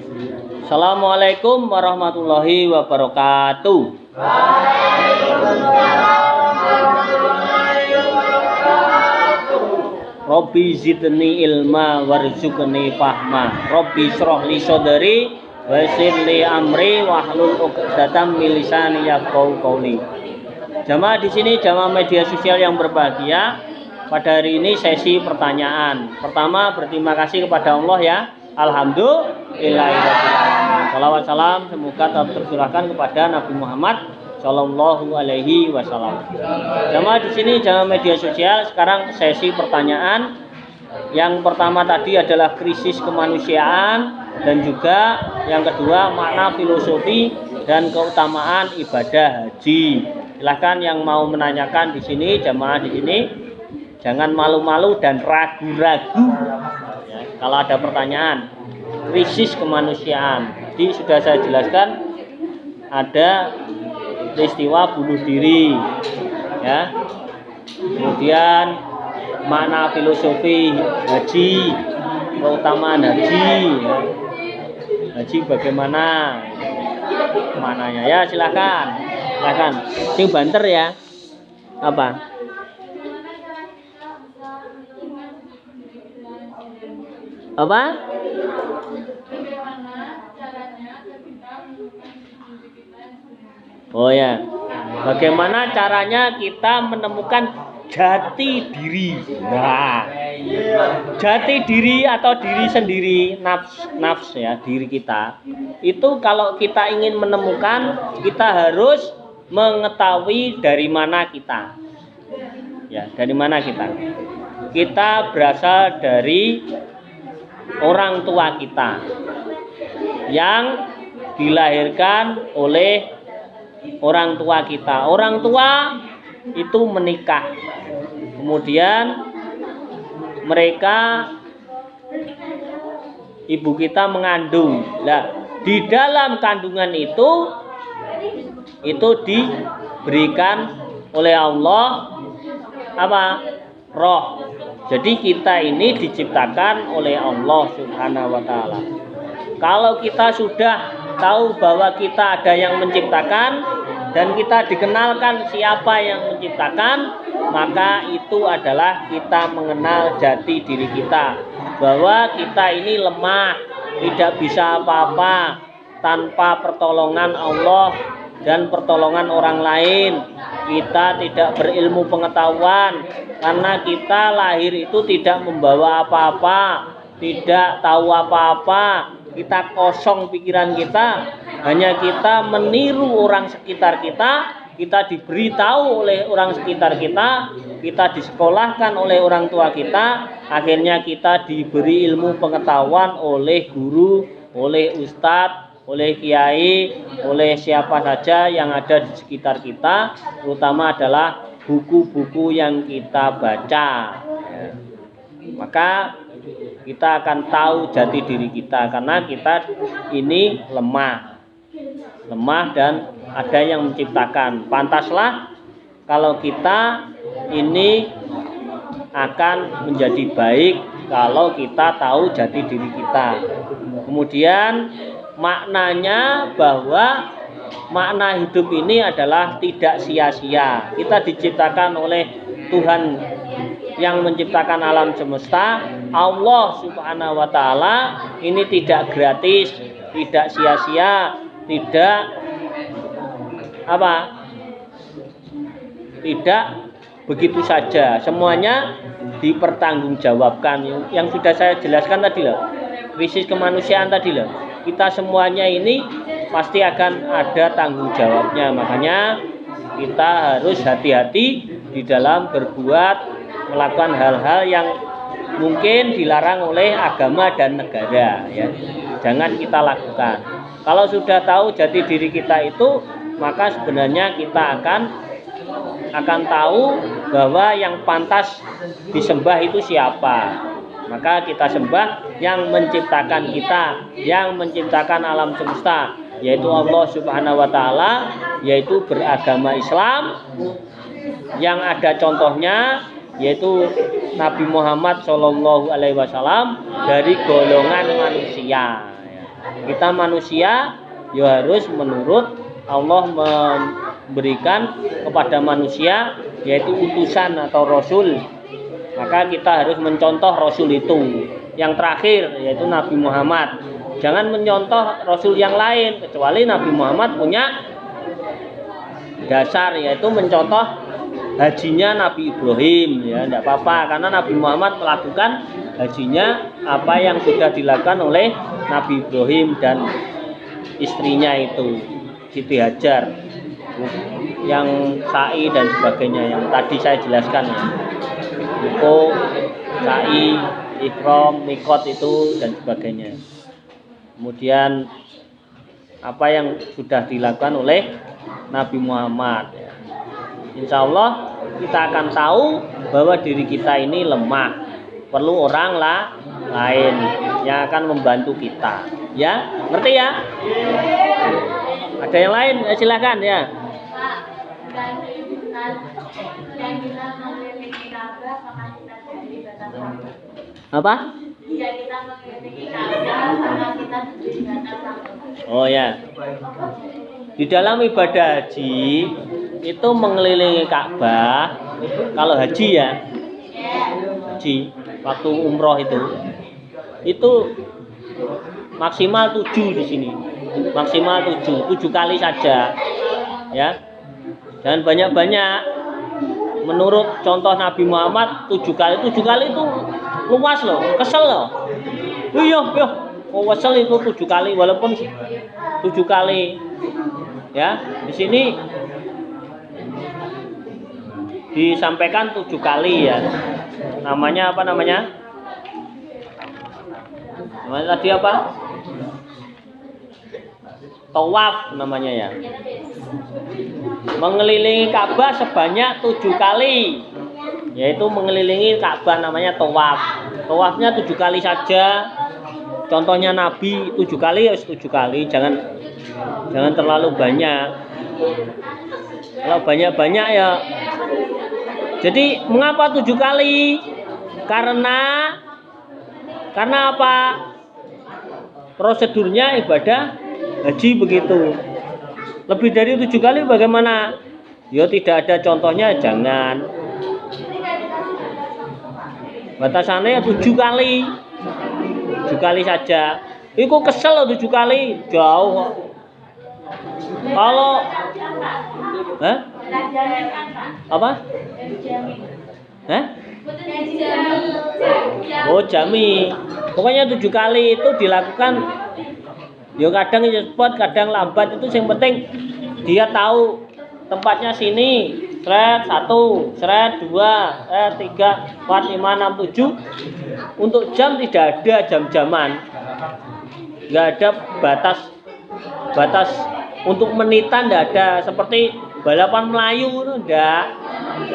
Assalamualaikum warahmatullahi wabarakatuh. Robbi zidni ilma warzuqni fahma. Robbi shrah li sadri wa yassir li amri wahlul 'uqdatam min lisani yafqahu qawli. Jamaah di sini jamaah media sosial yang berbahagia. Pada hari ini sesi pertanyaan. Pertama, berterima kasih kepada Allah ya. Alhamdulillahirabbil alamin. Shalawat salam semoga tercurahkan kepada Nabi Muhammad Shallallahu Alaihi Wasallam. Jamaah di sini jamaah media sosial. Sekarang sesi pertanyaan. Yang pertama tadi adalah krisis kemanusiaan dan juga yang kedua makna filosofi dan keutamaan ibadah haji. Silahkan yang mau menanyakan di sini jamaah di sini jangan malu-malu dan ragu-ragu. Ya, kalau ada pertanyaan krisis kemanusiaan, jadi sudah saya jelaskan ada peristiwa bunuh diri, ya. Kemudian makna filosofi haji, keutamaan haji, ya. Haji bagaimana maknanya? Ya silakan, silakan. Sing banter ya. Apa? Apa? Oh ya, bagaimana caranya kita menemukan jati diri? Nah, jati diri atau diri sendiri, nafs ya, diri kita. Itu kalau kita ingin menemukan, kita harus mengetahui dari mana kita. Ya, dari mana kita? Kita berasal dari orang tua kita yang dilahirkan oleh orang tua kita. Orang tua itu menikah, kemudian mereka ibu kita mengandung. Nah, di dalam kandungan itu diberikan oleh Allah apa? Roh. Jadi kita ini diciptakan oleh Allah Subhanahu wa taala. Kalau kita sudah tahu bahwa kita ada yang menciptakan dan kita dikenalkan siapa yang menciptakan, maka itu adalah kita mengenal jati diri kita, bahwa kita ini lemah, tidak bisa apa-apa tanpa pertolongan Allah dan pertolongan orang lain. Kita tidak berilmu pengetahuan karena kita lahir itu tidak membawa apa-apa, tidak tahu apa-apa. Kita kosong pikiran kita, hanya kita meniru orang sekitar kita, kita diberitahu oleh orang sekitar kita disekolahkan oleh orang tua kita, akhirnya kita diberi ilmu pengetahuan oleh guru, oleh ustadz, oleh kiai, oleh siapa saja yang ada di sekitar kita, terutama adalah buku-buku yang kita baca. Maka kita akan tahu jati diri kita karena kita ini lemah dan ada yang menciptakan. Pantaslah kalau kita ini akan menjadi baik kalau kita tahu jati diri kita. Kemudian maknanya bahwa makna hidup ini adalah tidak sia-sia. Kita diciptakan oleh Tuhan yang menciptakan alam semesta, Allah Subhanahu wa taala, ini tidak gratis, tidak sia-sia, tidak apa? Tidak begitu saja. Semuanya dipertanggungjawabkan. Yang sudah saya jelaskan tadi loh. Krisis kemanusiaan tadi loh. Kita semuanya ini pasti akan ada tanggung jawabnya. Makanya kita harus hati-hati di dalam berbuat, melakukan hal-hal yang mungkin dilarang oleh agama dan negara, ya. Jangan kita lakukan. Kalau sudah tahu jati diri kita itu, maka sebenarnya kita akan tahu bahwa yang pantas disembah itu siapa. Maka kita sembah yang menciptakan kita, yang menciptakan alam semesta, yaitu Allah Subhanahu wa taala, yaitu beragama Islam. Yang ada contohnya yaitu Nabi Muhammad Shallallahu Alaihi Wasallam dari golongan manusia. Kita manusia ya harus menurut Allah memberikan kepada manusia yaitu utusan atau rasul. Maka kita harus mencontoh rasul itu. Yang terakhir yaitu Nabi Muhammad. Jangan mencontoh rasul yang lain kecuali Nabi Muhammad punya dasar yaitu mencontoh hajinya Nabi Ibrahim, ya tidak apa-apa karena Nabi Muhammad melakukan hajinya apa yang sudah dilakukan oleh Nabi Ibrahim dan istrinya itu Siti Hajar, yang sa'i dan sebagainya yang tadi saya jelaskan ya, wukuf, sa'i, ihram, mikot itu dan sebagainya. Kemudian apa yang sudah dilakukan oleh Nabi Muhammad ya. Insya Allah kita akan tahu bahwa diri kita ini lemah, perlu orang lain yang akan membantu kita ya, ngerti ya? Ada yang lain ya, silakan ya. Apa? Oh ya, di dalam ibadah haji itu mengelilingi Ka'bah. Kalau haji ya, haji waktu umroh itu maksimal 7 di sini, maksimal 7 kali saja, ya. Jangan banyak-banyak. Menurut contoh Nabi Muhammad 7 kali itu luas loh, kesel loh. Iya, kesel itu 7 kali walaupun 7 kali. Ya, di sini disampaikan 7 kali ya. Namanya apa namanya? Namanya tadi apa? Tawaf namanya ya. Mengelilingi Ka'bah sebanyak 7 kali. Yaitu mengelilingi Ka'bah namanya tawaf. Tawafnya 7 kali saja. Contohnya Nabi 7 kali ya 7 kali, jangan terlalu banyak. Kalau banyak-banyak ya. Jadi mengapa 7 kali? Karena apa? Prosedurnya ibadah haji begitu. Lebih dari 7 kali bagaimana? Ya tidak ada contohnya, jangan. Batasannya 7 kali. 7 kali saja. Iku kesel loh 7 kali, jauh. Kalau apa? Oh, jami. Pokoknya 7 kali itu dilakukan. Ya kadang cepat, kadang lambat, itu yang penting dia tahu tempatnya sini. Seret 1, seret 2, 3, 4, 5, 6, 7. Untuk jam tidak ada jam-jaman. Enggak ada batas untuk menitan, enggak ada. Seperti balapan Melayu itu enggak.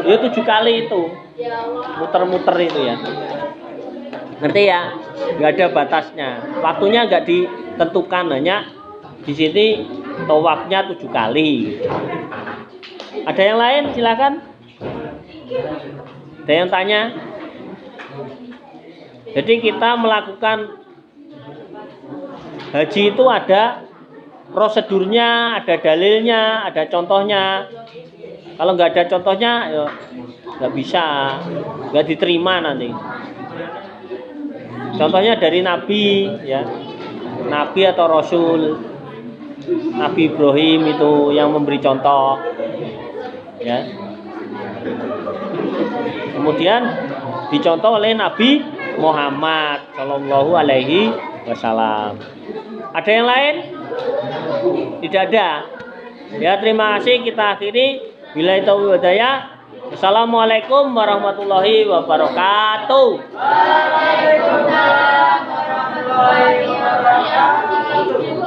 Ya 7 kali itu. Muter-muter itu ya. Ngerti ya? Enggak ada batasnya. Waktunya enggak ditentukan, hanya di sini tawafnya 7 kali. Ada yang lain? Silakan. Ada yang tanya? Jadi kita melakukan haji itu ada prosedurnya, ada dalilnya, ada contohnya. Kalau nggak ada contohnya, ya nggak bisa, nggak diterima nanti. Contohnya dari Nabi, ya, Nabi atau Rasul. Nabi Ibrahim itu yang memberi contoh, ya. Kemudian dicontoh oleh Nabi Muhammad Shallallahu Alaihi Wasallam. Ada yang lain? Tidak ada. Ya, terima kasih, kita akhiri. Billahi taufiq wal hidayah. Assalamualaikum warahmatullahi wabarakatuh. Waalaikumsalam warahmatullahi wabarakatuh.